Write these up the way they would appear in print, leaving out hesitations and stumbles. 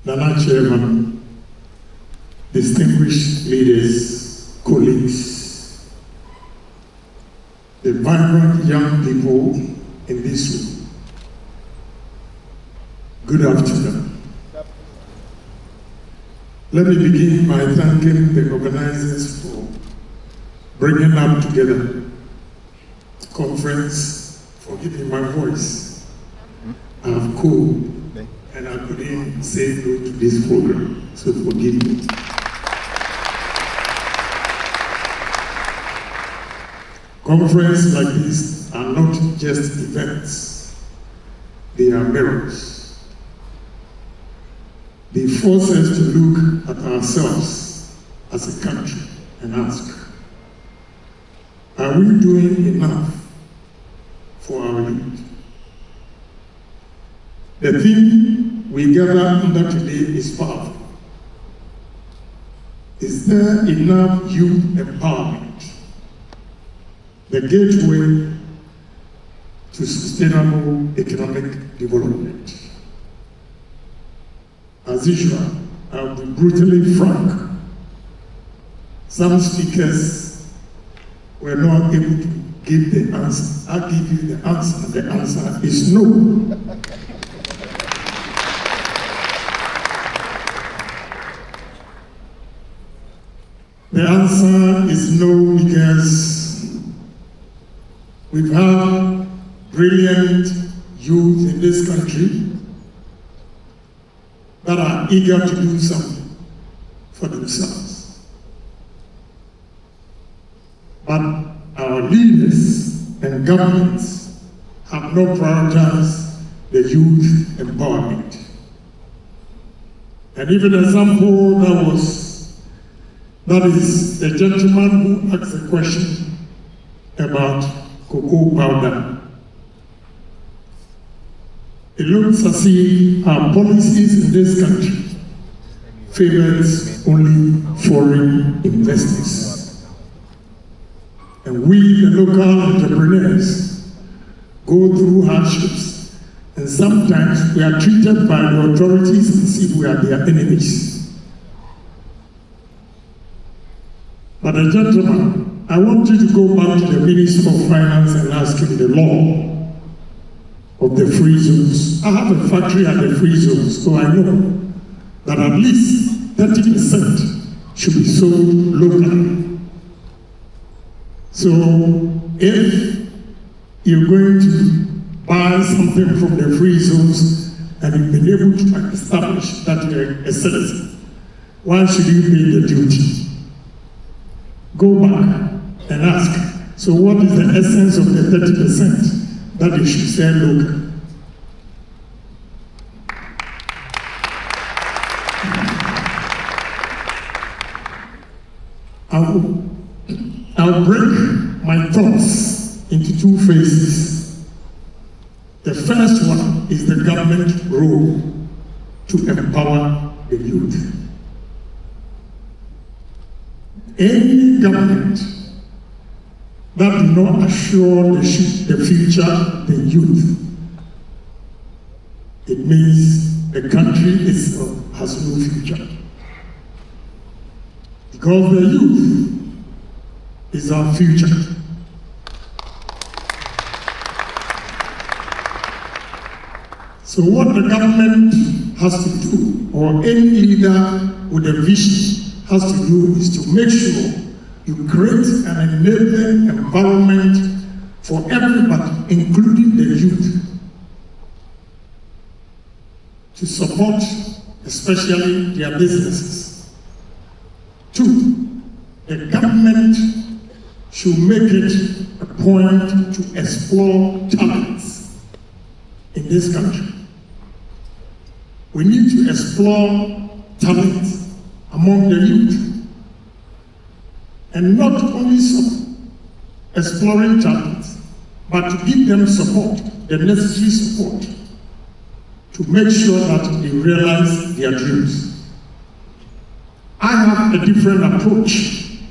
Nana Chairman, distinguished leaders, colleagues, the vibrant young people in this room, good afternoon. Let me begin by thanking the organizers for bringing up together the conference, for giving my voice. I have cold and I couldn't say no to this program, so forgive me. Conferences like this are not just events, they are mirrors. They force us to look at ourselves as a country and ask, are we doing enough for our youth? The theme we gather under today is powerful. Is there enough youth empowerment? The gateway to sustainable economic development. As usual, I'll be brutally frank. Some speakers were not able to give the answer. I'll give you the answer. The answer is no. The answer is no because we've had brilliant youth in this country that are eager to do something for themselves. But our leaders and governments have not prioritized the youth empowerment. And even an example that is the gentleman who asked the question about cocoa powder. It looks as if our policies in this country favors only foreign investors. And we, the local entrepreneurs, go through hardships, and sometimes we are treated by the authorities as if we are their enemies. But gentlemen, I want you to go back to the Minister of Finance and ask him the law of the free zones. I have a factory at the free zones, so I know that at least 30% should be sold locally. So if you're going to buy something from the free zones and you've been able to establish that you're a citizen, why should you pay the duty? Go back and ask, so what is the essence of the 30%? That you should say, look, I'll break my thoughts into two phases. The first one is the government role to empower the youth. Any government that do not assure the future of the youth, it means the country itself has no future. Because the youth is our future. So what the government has to do, or any leader with a vision has to do, is to make sure you create an enabling environment for everybody, including the youth, to support especially their businesses. Two, the government should make it a point to explore talents in this country. We need to explore talents among the youth. And not only exploring talents, but to give them support, the necessary support, to make sure that they realize their dreams. I have a different approach.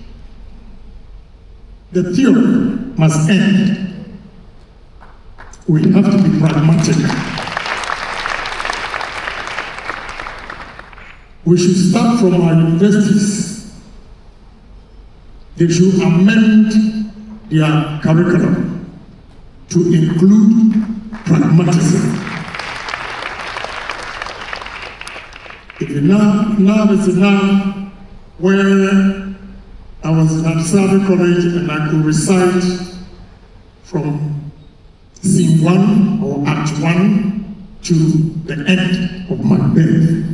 The theory must end. We have to be pragmatic. we should start from our universities. They should amend their curriculum to include pragmatism. If you now is now where I was at Saudi College and I could recite from scene 1 or act 1 to the end of Macbeth.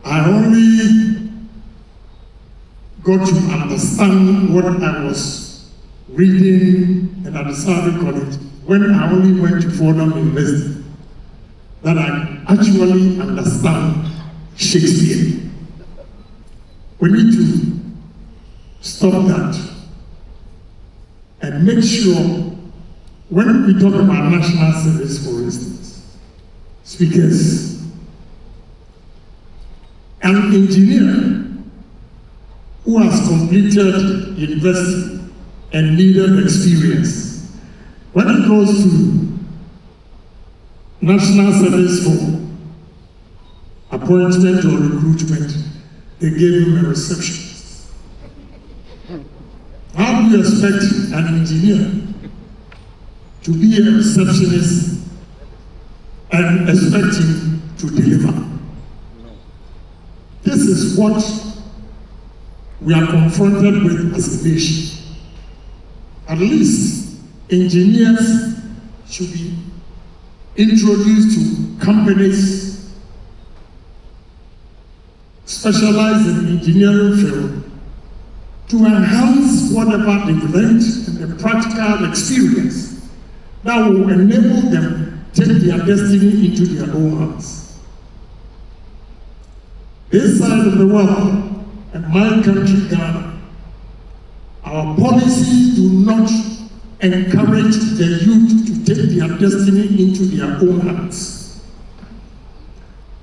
I only got to understand what I was reading at the Saudi College when I only went to Fordham University, that I actually understand Shakespeare. We need to stop that and make sure when we talk about national service, for instance, speakers, an engineer who has completed university and needed experience, when he goes to national service for appointment or recruitment, they gave him a receptionist. How do you expect an engineer to be a receptionist and expect him to deliver? This is what we are confronted with as a nation. At least engineers should be introduced to companies specialized in engineering field to enhance whatever they've learned and the practical experience that will enable them to take their destiny into their own hands. This side of the world, and my country, Ghana, our policies do not encourage the youth to take their destiny into their own hands.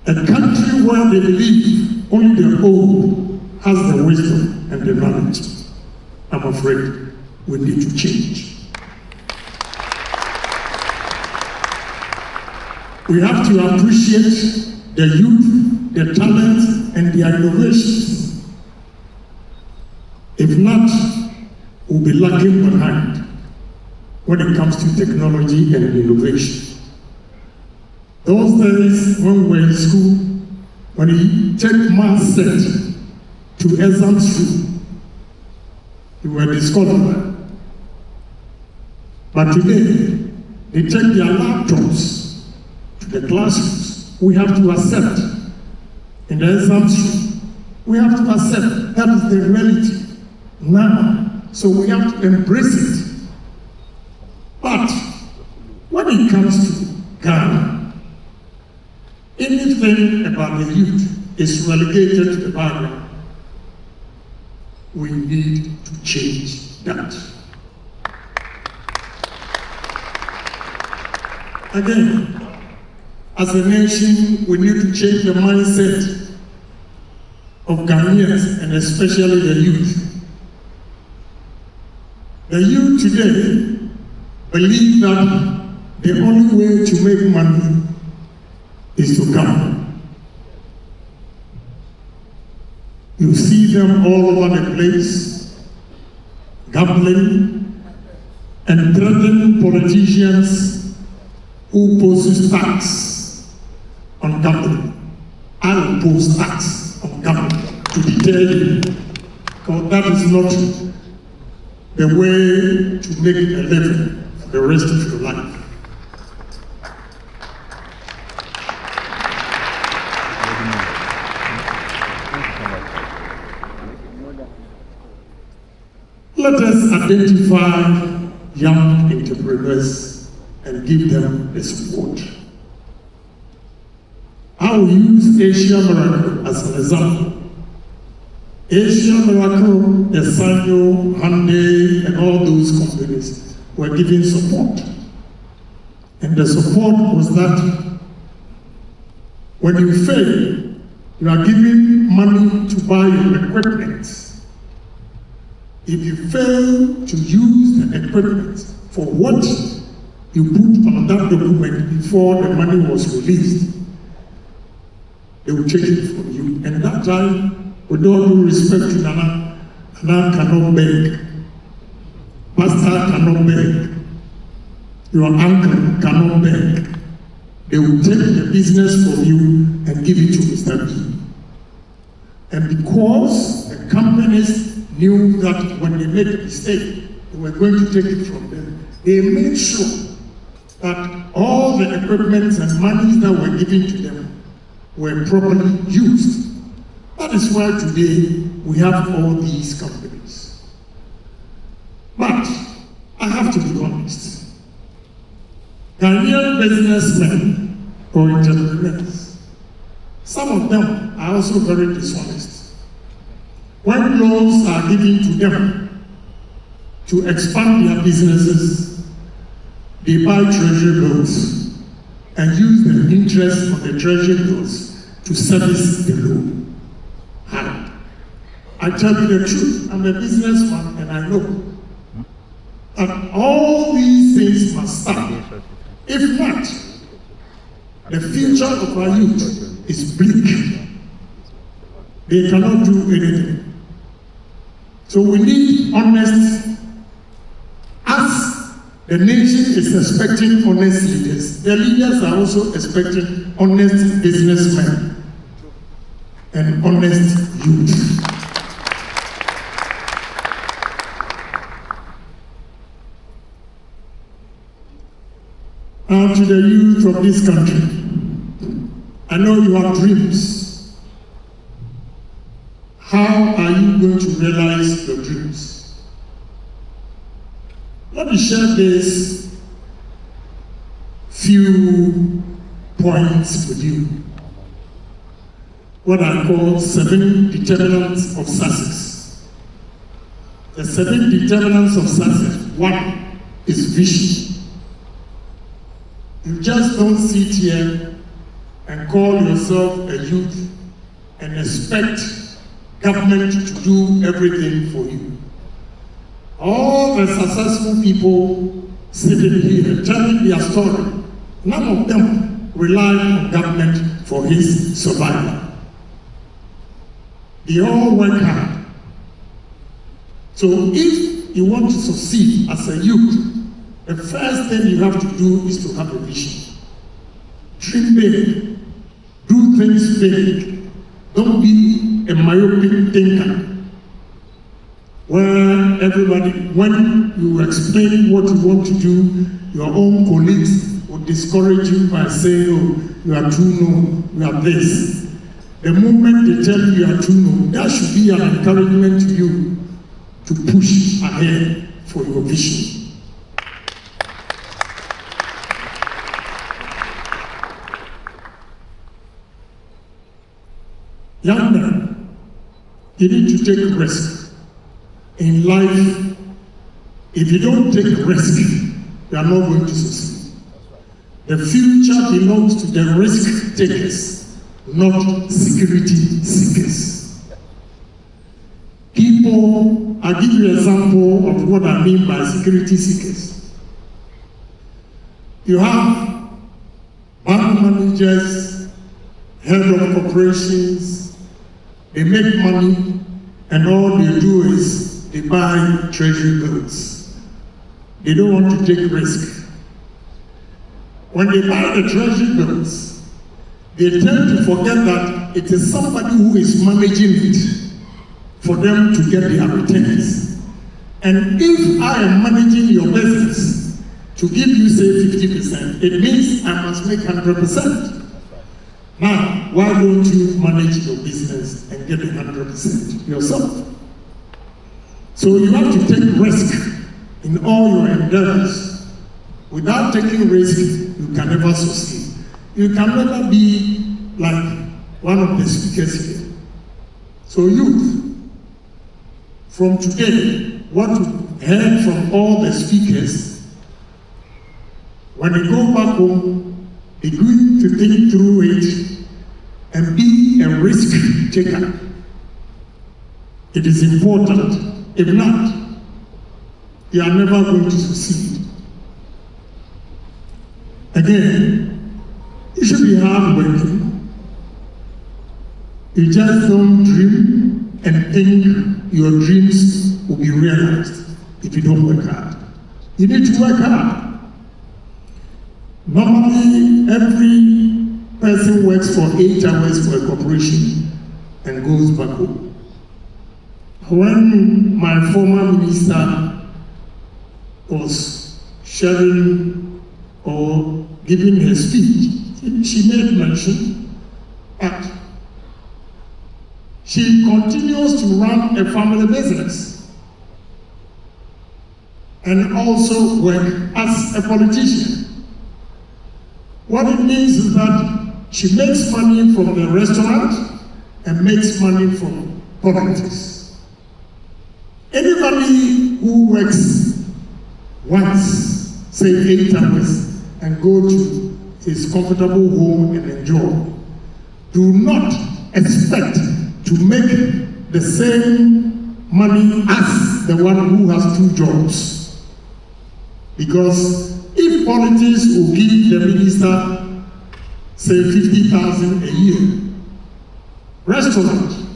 A country where they believe only the old has the wisdom and the knowledge, I'm afraid we need to change. We have to appreciate the youth, their talent, and their innovations. If not, we'll be lagging behind when it comes to technology and innovation. Those days when we were in school, when you take math set to exam school, you were disqualified. But today, they take their laptops to the classrooms. We have to accept in the exam school, we have to accept that is the reality now. So we have to embrace it. But when it comes to Ghana, anything about the youth is relegated to the background. We need to change that. Again, as a nation, we need to change the mindset of Ghanaians and especially the youth. The youth today believe that the only way to make money is to gamble. You see them all over the place, gambling and threatening politicians who pose tax on gambling. I will pose tax on gambling to deter you, because that is not the way to make a living for the rest of your life. Let us identify young entrepreneurs and give them the support. I will use Asia Miracle as an example. Asia Miracle, the Sanyo, Hyundai, and all those companies were giving support. And the support was that when you fail, you are giving money to buy your equipment. If you fail to use the equipment for what you put on that document before the money was released, they will take it from you. And that time, with all due respect to Nana cannot beg. Pastor cannot beg. Your uncle cannot beg. They will take the business from you and give it to Mr. B. And because the companies knew that when they made a mistake, they were going to take it from them, they made sure that all the equipment and monies that were given to them were properly used. That is why today we have all these companies. But I have to be honest. Ghanaian businessmen or entrepreneurs, some of them are also very dishonest. When loans are given to them to expand their businesses, they buy treasury bills and use the interest of the treasury bills to service the loan. I tell you the truth, I'm a businessman and I know that all these things must stop. If not, the future of our youth is bleak. They cannot do anything. So we need honest, as the nation is expecting honest leaders, the leaders are also expecting honest businessmen and honest youth. Now to the youth of this country, I know you have dreams. How are you going to realize your dreams? Let me share these few points with you. What I call 7 determinants of success. The 7 determinants of success. 1 is vision. You just don't sit here and call yourself a youth and expect government to do everything for you. All the successful people sitting here telling their story, none of them rely on government for his survival. They all work hard. So if you want to succeed as a youth, the first thing you have to do is to have a vision. Dream big. Do things big. Don't be a myopic thinker. Where everybody, when you explain what you want to do, your own colleagues will discourage you by saying, oh, you are too low, you are this. The moment they tell you you are too low, that should be an encouragement to you to push ahead for your vision. Young men, you need to take risk. In life, if you don't take risk, you are not going to succeed. The future belongs to the risk takers, not security seekers. People, I'll give you an example of what I mean by security seekers. You have bank managers, head of corporations, they make money, and all they do is they buy treasury bills. They don't want to take risk. When they buy the treasury bills, they tend to forget that it is somebody who is managing it for them to get their returns. And if I am managing your business to give you, say, 50%, it means I must make 100%. Now, why don't you manage your business and get 100% yourself? So you have to take risk in all your endeavors. Without taking risk, you can never succeed. You can never be like one of the speakers here. So youth, from today, what we heard from all the speakers, when they go back home, be good to think through it and be a risk taker. It is important. If not, you are never going to succeed. Again, you should be hardworking. You just don't dream and think your dreams will be realized if you don't work hard. You need to work hard. Normally, every person works for 8 hours for a corporation and goes back home. When my former minister was sharing or giving her speech, she made mention that she continues to run a family business and also work as a politician. What it means is that she makes money from the restaurant and makes money from politics. Anybody who works once, say 8 hours, and go to his comfortable home and enjoy, do not expect to make the same money as the one who has 2 jobs. Because if politics will give the minister, say 50,000 a year, restaurant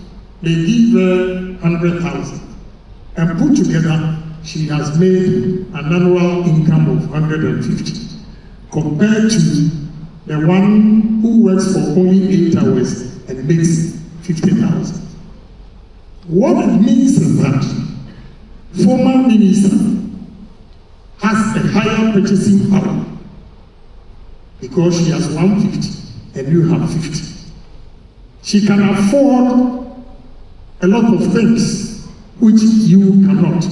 may give her 100,000, and put together, she has made an annual income of 150, compared to the one who works for only 8 hours and makes 50,000. What it means is that former minister has a higher purchasing power because she has 150 and you have 50. She can afford a lot of things which you cannot,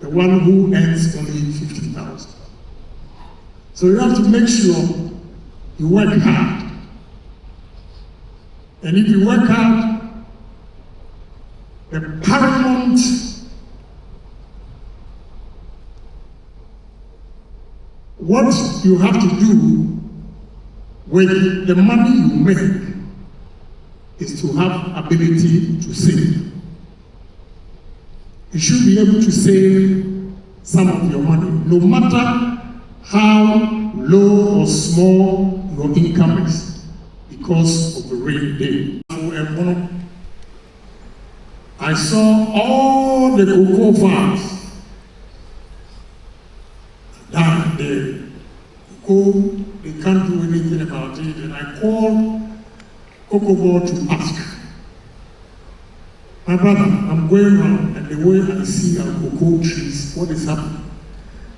the one who earns only 50,000. So you have to make sure you work hard. And if you work hard, the paramount what you have to do with the money you make is to have ability to save. You should be able to save some of your money, no matter how low or small your income is, because of the rainy day. I saw all the cocoa farms down there. Cocoa, they can't do anything about it, and I called Cocoa Board to ask. My brother, I'm going around, and the way I see our cocoa trees, what is happening?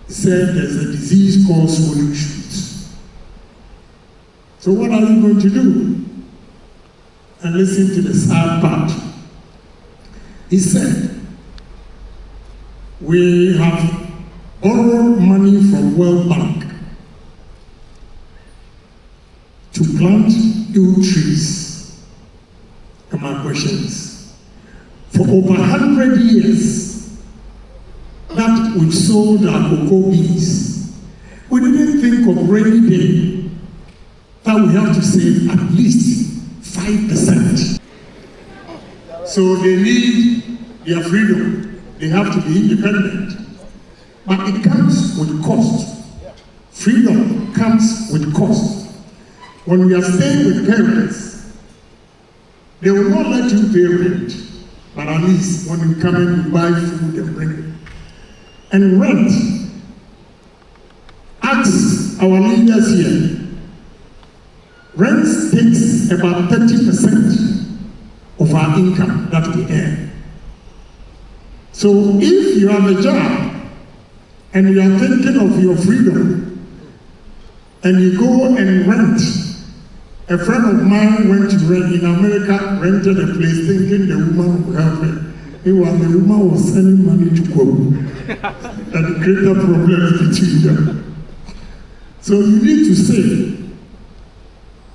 He said there's a disease called swollen shoots. So what are you going to do? And listen to the sad part. He said, we have borrowed money from World Bank to plant new trees. And my question is, for over 100 years that we've sold our cocoa beans, we didn't think of rainy day that we have to save at least 5%. So they need their freedom. They have to be independent. But it comes with cost. Freedom comes with cost. When we are staying with parents, they will not let you pay rent, but at least when you come in, you buy food and bring it. And rent, ask our leaders here, rent takes about 30% of our income that we earn. So if you have a job and you are thinking of your freedom and you go and rent, a friend of mine went to rent in America, rented a place thinking the woman would have it. The woman was sending money to Kobu and created problems between them. So you need to save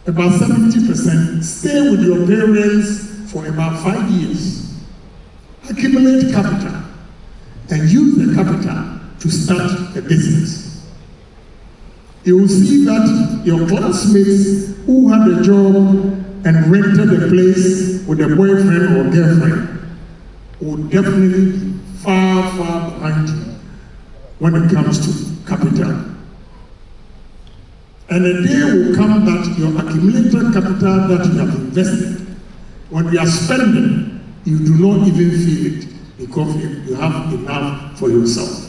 about 70%, stay with your parents for about 5 years, accumulate capital, and use the capital to start a business. You will see that your classmates who had a job and rented a place with a boyfriend or girlfriend will definitely be far, far behind you when it comes to capital. And a day will come that your accumulated capital that you have invested When you are spending, you do not even feel it because you have enough for yourself.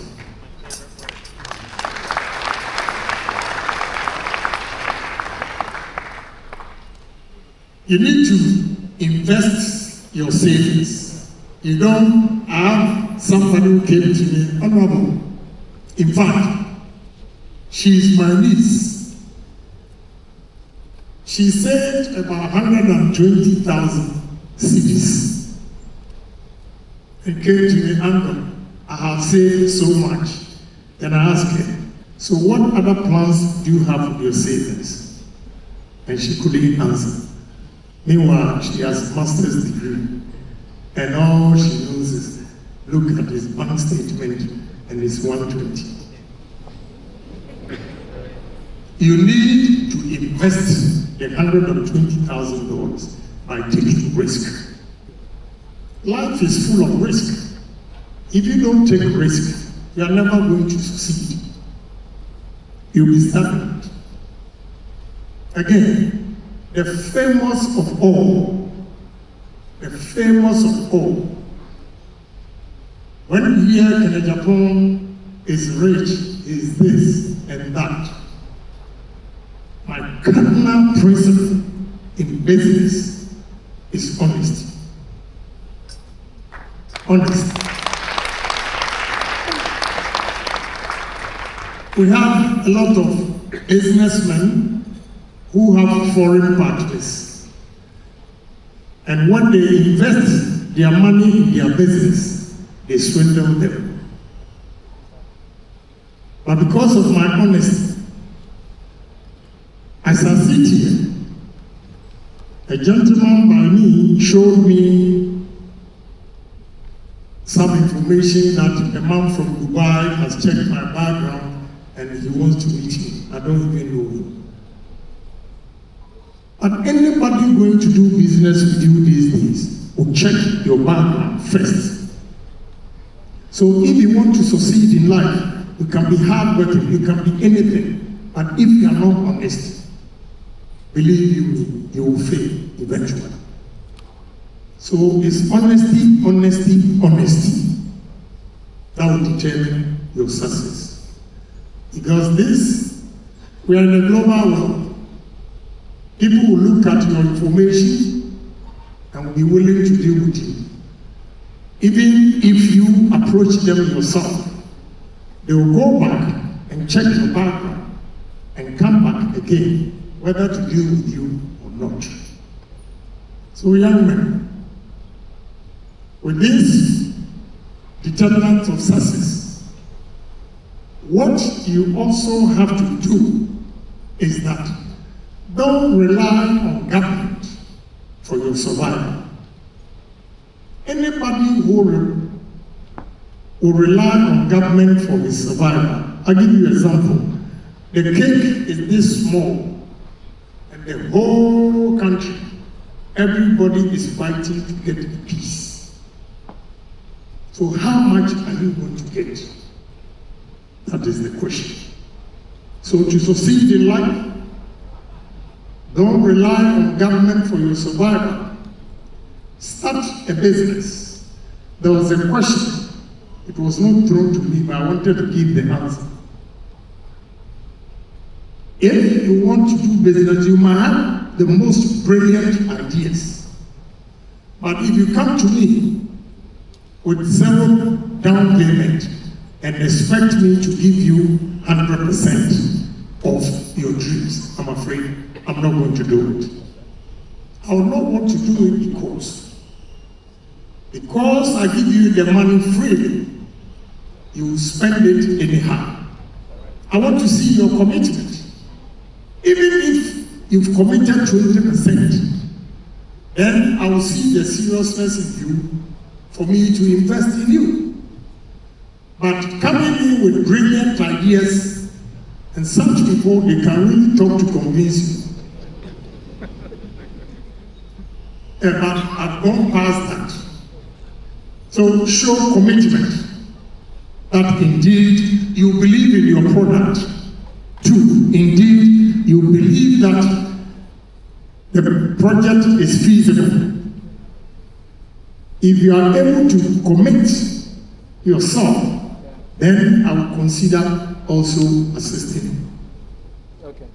You need to invest your savings. You don't have somebody who came to me, honorable. In fact, she's my niece. She saved about 120,000 cedis. And came to me, uncle, I have saved so much. Then I asked her, so what other plans do you have with your savings? And she couldn't answer. Meanwhile, she has a master's degree, and all she knows is look at his bank statement and it's 120. You need to invest the $120,000 by taking risk. Life is full of risk. If you don't take risk, you are never going to succeed. You'll be stagnant. Again, the famous of all, when you hear Agyapong is rich, is this and that, my cardinal principle in business is honesty. Honesty. We have a lot of businessmen who have foreign partners. And when they invest their money in their business, they swindle them. But because of my honesty, as I sit here, a gentleman by me showed me some information that a man from Dubai has checked my background and he wants to meet me. I don't even know him. But anybody going to do business with you these days will check your background first. So if you want to succeed in life, you can be hardworking, you can be anything. But if you are not honest, believe me, you will fail eventually. So it's honesty, honesty, honesty that will determine your success. Because we are in a global world. People will look at your information and will be willing to deal with you. Even if you approach them yourself, they will go back and check your background and come back again, whether to deal with you or not. So young men, with this determinant of success, what you also have to do is that don't rely on government for your survival. Anybody who will rely on government for his survival, I'll give you an example. The cake is this small, and the whole country, everybody is fighting to get a piece. So how much are you going to get? That is the question. So to succeed in life, don't rely on government for your survival. Start a business. There was a question. It was not thrown to me, but I wanted to give the answer. If you want to do business, you might have the most brilliant ideas. But if you come to me with zero down payment and expect me to give you 100% of your dreams, I'm afraid I'm not going to do it. I will not want to do it because I give you the money freely, you will spend it anyhow. I want to see your commitment. Even if you've committed 20%, then I will see the seriousness in you for me to invest in you. But coming in with brilliant ideas, and such people, they can really talk to convince you. But I've gone past that. So show commitment that indeed you believe in your product. Two, indeed you believe that the project is feasible. If you are able to commit yourself, then I will consider also assisting you. Okay.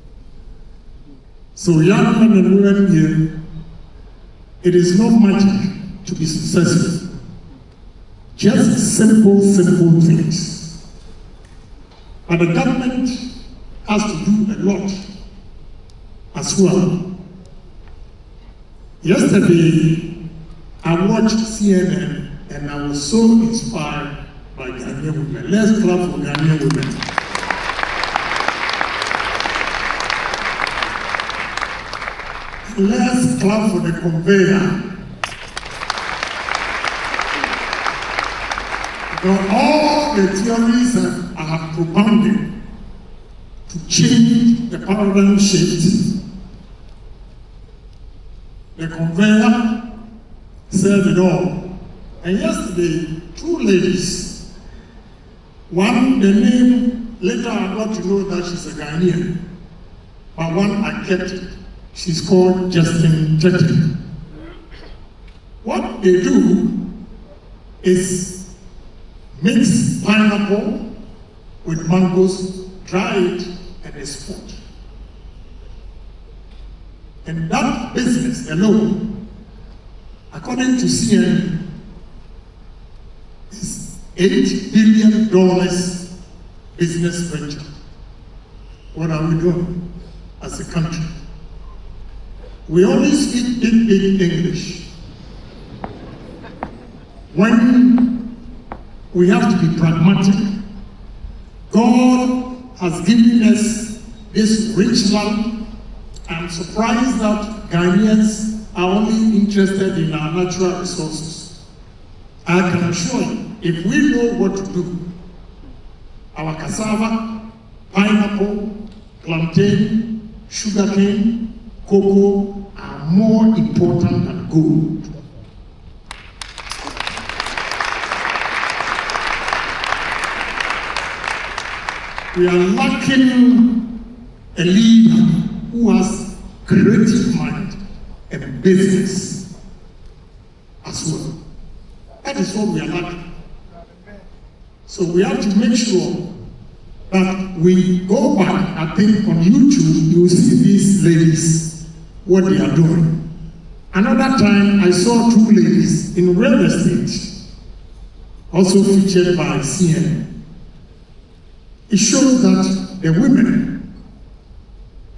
So young men and women here, it is not magic to be successful. Just simple things. But the government has to do a lot as well. Yesterday, I watched CNN and I was so inspired by Ghanaian women. Let's clap for Ghanaian women. Let's clap for the conveyor. All the theories that I have propounded to change the paradigm shift, the conveyor said it all. And yesterday, two ladies, one, the name, later I got to know that she's a Ghanaian, but one I kept it. She's called Justin Tete. What they do is mix pineapple with mangoes, dry it, and export. And that business alone, according to CNN, is $8 billion business venture. What are we doing as a country? We only speak big English. When we have to be pragmatic. God has given us this rich land. I'm surprised that Ghanaians are only interested in our natural resources. I can assure you, if we know what to do, our cassava, pineapple, plantain, sugarcane, cocoa are more important than gold. We are lacking a leader who has creative mind and business as well. That is what we are lacking. So we have to make sure that we go back. I think on YouTube you will see these ladies, what they are doing. Another time I saw two ladies in real estate, also featured by CNN. It shows that the women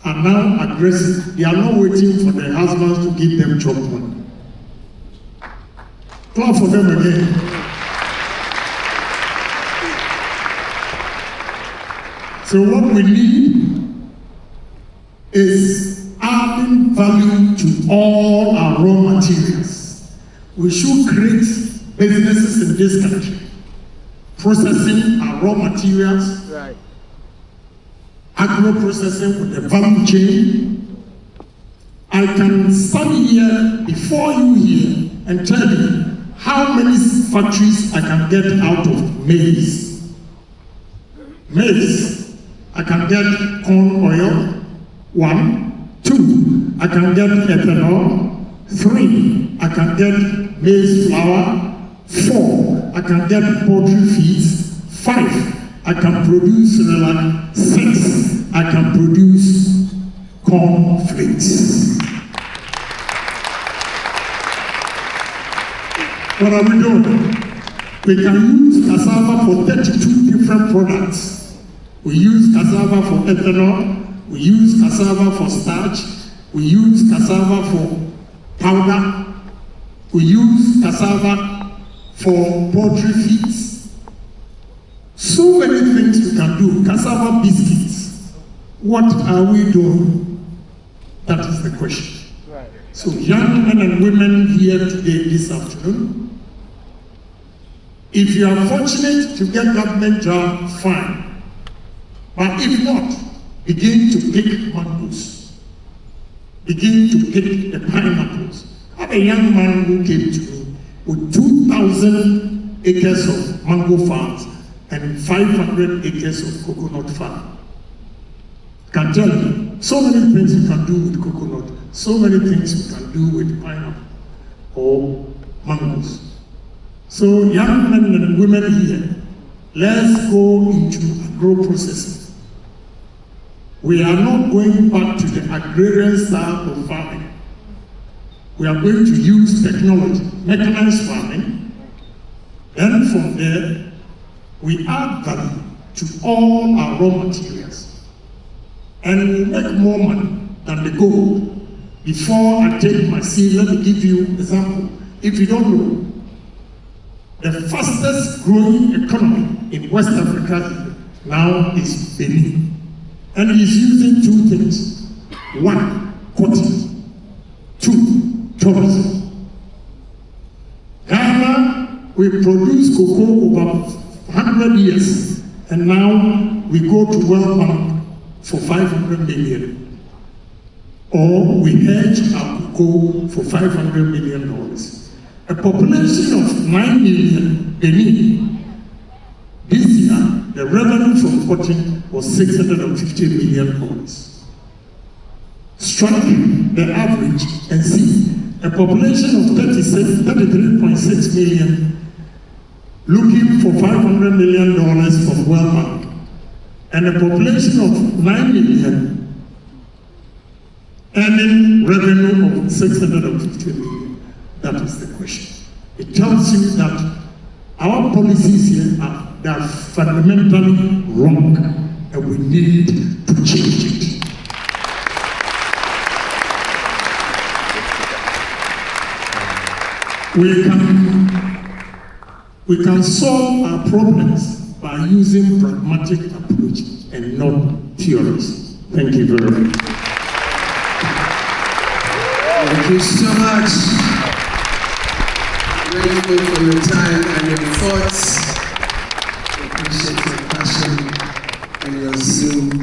are now aggressive. They are not waiting for their husbands to give them job money. Clap for them again. So what we need is adding value to all our raw materials. We should create businesses in this country, processing our raw materials, right, agro-processing with the value chain. I can stand here before you here and tell you how many factories I can get out of maize. Maize, I can get corn oil, 1. 2, I can get ethanol. 3, I can get maize flour. 4, I can get poultry feeds. 5, I can produce cerelac. 6, I can produce corn flakes. What are we doing? We can use cassava for 32 different products. We use cassava for ethanol, we use cassava for starch, we use cassava for powder, we use cassava for poultry feeds. So many things we can do. Cassava biscuits. What are we doing? That is the question. right. So young men and women here today, this afternoon, if you are fortunate to get government job, fine. But if not, begin to pick mangoes. Begin to pick the pineapples. I have a young man who came to me with 2,000 acres of mango farms and 500 acres of coconut farm. I can tell you, so many things you can do with coconut, so many things you can do with pineapple or mangoes. So young men and women here, let's go into agro-processing. We are not going back to the agrarian style of farming. We are going to use technology, mechanized farming. Then from there, we add value to all our raw materials. And we make more money than the gold. Before I take my seed, let me give you an example. If you don't know, the fastest growing economy in West Africa now is Benin. And it is using two things. One, cotton. Two, tourism. Ghana, we produce cocoa over 100 years. And now we go to World Bank for 500 million. Or we hedge our cocoa for $500 million. A population of 9 million Benin. This year, the revenue from cotton was $650 million. Strike the average and see a population of 33.6 million looking for $500 million from World Bank, and a population of 9 million earning revenue of $650 million. That is the question. It tells you that our policies here are fundamentally wrong, and we need to change it. We can solve our problems by using pragmatic approach and not theories. Thank you very much. Thank you so much. Grateful for your time and your thoughts. Appreciate your passion and your zeal to